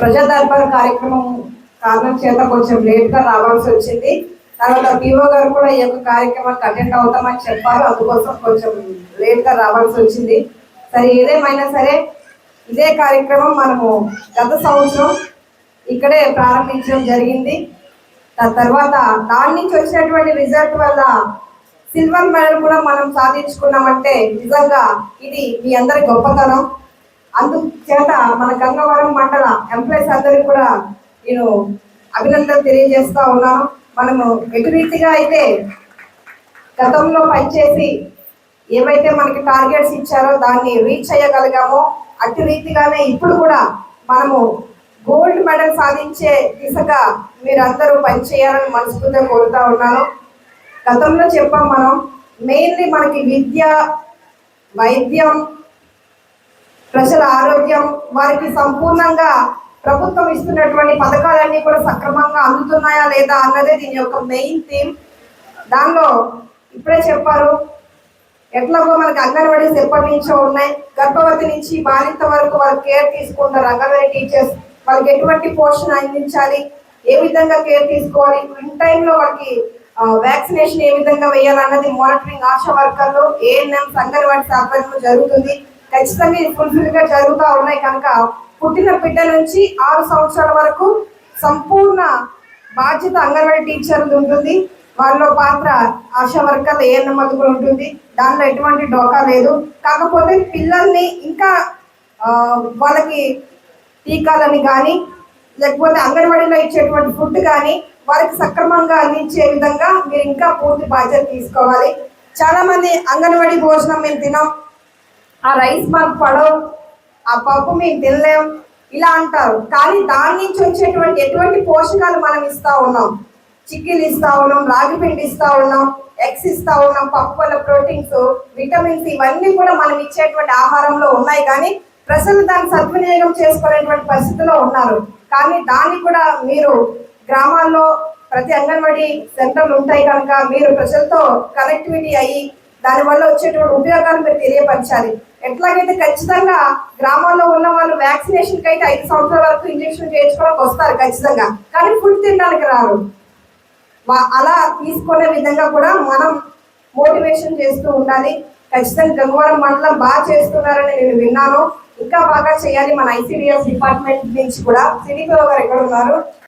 ప్రజా దర్బార్ కార్యక్రమం కారణం చేత కొంచెం లేట్గా రావాల్సి వచ్చింది. తర్వాత పిఓ గారు కూడా ఈ యొక్క కార్యక్రమానికి అటెండ్ అవుతామని చెప్పారు, అందుకోసం కొంచెం లేట్గా రావాల్సి వచ్చింది. సరే, ఏదేమైనా సరే ఇదే కార్యక్రమం మనము గత సంవత్సరం ఇక్కడే ప్రారంభించడం జరిగింది. తర్వాత దాని నుంచి వచ్చినటువంటి రిజల్ట్ వల్ల సిల్వర్ మెడల్ కూడా మనం సాధించుకున్నామంటే నిజంగా ఇది మీ అందరి గొప్పతనం. అందుచేత మన గంగవరం మండల ఎంప్లాయీస్ అందరికీ కూడా నేను అభినందనలు తెలియజేస్తా ఉన్నాను. మనము ఎటు రీతిగా అయితే గతంలో పనిచేసి ఏవైతే మనకి టార్గెట్స్ ఇచ్చారో దాన్ని రీచ్ అయ్యగలిగామో అటు రీతిగానే ఇప్పుడు కూడా మనము గోల్డ్ మెడల్ సాధించే దిశగా మీరందరూ పనిచేయాలని మనస్ఫూర్తిగా కోరుతా ఉన్నాను. గతంలో చెప్పాం, మనం మెయిన్లీ మనకి విద్య, వైద్యం, ప్రజల ఆరోగ్యం, వారికి సంపూర్ణంగా ప్రభుత్వం ఇస్తున్నటువంటి పథకాలన్నీ కూడా సక్రమంగా అందుతున్నాయా లేదా అన్నదే దీని యొక్క మెయిన్ థీమ్. దానిలో ఇప్పుడే చెప్పారు, ఎట్లాగో మనకి అంగన్వాడీస్ ఎప్పటి నుంచో ఉన్నాయి. గర్భవతి నుంచి బాలింత వరకు వాళ్ళకి కేర్ తీసుకుంటారు అంగన్వాడీ టీచర్స్. వాళ్ళకి ఎటువంటి పోషణ అందించాలి, ఏ విధంగా కేర్ తీసుకోవాలి, ఇన్ టైంలో వాళ్ళకి వ్యాక్సినేషన్ ఏ విధంగా వేయాలన్నది మానిటరింగ్ ఆశా వర్కర్లు, ఏఎన్ఎంస్, అంగన్వాడీ ఆధ్వర్యంలో జరుగుతుంది. ఖచ్చితంగా ఇది ఫుల్ఫిల్ గా జరుగుతూ ఉన్నాయి కనుక పుట్టిన బిడ్డ నుంచి 6 సంవత్సరాల వరకు సంపూర్ణ బాధ్యత అంగన్వాడీ టీచర్లు ఉంటుంది. వాళ్ళలో పాత్ర ఆశా వర్కర్లు, ఏఎన్ఎంలు కూడా ఉంటుంది. దానిలో ఎటువంటి డోకా లేదు. కాకపోతే పిల్లల్ని ఇంకా వాళ్ళకి టీకాలని కానీ లేకపోతే అంగన్వాడీలో ఇచ్చేటువంటి ఫుడ్ కానీ వారికి సక్రమంగా అందించే విధంగా మీరు ఇంకా పూర్తి బాధ్యత తీసుకోవాలి. చాలా మంది అంగన్వాడీ భోజనం మేము తినాం, ఆ రైస్ మాకు పడవు, ఆ పప్పు మేము తినలేం ఇలా అంటారు. కానీ దాని నుంచి వచ్చేటువంటి ఎటువంటి పోషకాలు మనం ఇస్తా ఉన్నాం. చిక్కీలు ఇస్తా ఉన్నాం, రాగి పిండి ఇస్తా ఉన్నాం, ఎగ్స్ ఇస్తా ఉన్నాం, పప్పు వల్ల ప్రోటీన్స్, విటమిన్స్ ఇవన్నీ కూడా మనం ఇచ్చేటువంటి ఆహారంలో ఉన్నాయి. కానీ ప్రజలు దాన్ని సద్వినియోగం చేసుకునేటువంటి పరిస్థితిలో ఉన్నారు. కానీ దాన్ని కూడా మీరు గ్రామాల్లో ప్రతి అంగన్వాడీ సెంటర్లు ఉంటాయి కనుక మీరు ప్రజలతో కనెక్టివిటీ అయ్యి దానివల్ల వచ్చేటువంటి ఉపయోగాలు మీరు తెలియపరచాలి. ఎట్లాగైతే ఖచ్చితంగా గ్రామాల్లో ఉన్న వాళ్ళు వ్యాక్సినేషన్కి అయితే 5 సంవత్సరాల వరకు ఇంజక్షన్ చేయించుకోవడానికి వస్తారు ఖచ్చితంగా, కానీ ఫుడ్ తినడానికి రారు. అలా తీసుకునే విధంగా కూడా మనం మోటివేషన్ చేస్తూ ఉండాలి. ఖచ్చితంగా గంగవరం మండలం బాగా చేస్తున్నారని నేను విన్నాను. ఇంకా బాగా చేయాలి మన ఐసిడిఎస్ డిపార్ట్మెంట్ నుంచి కూడా. సిడిపిఓ గారు ఎక్కడ ఉన్నారు?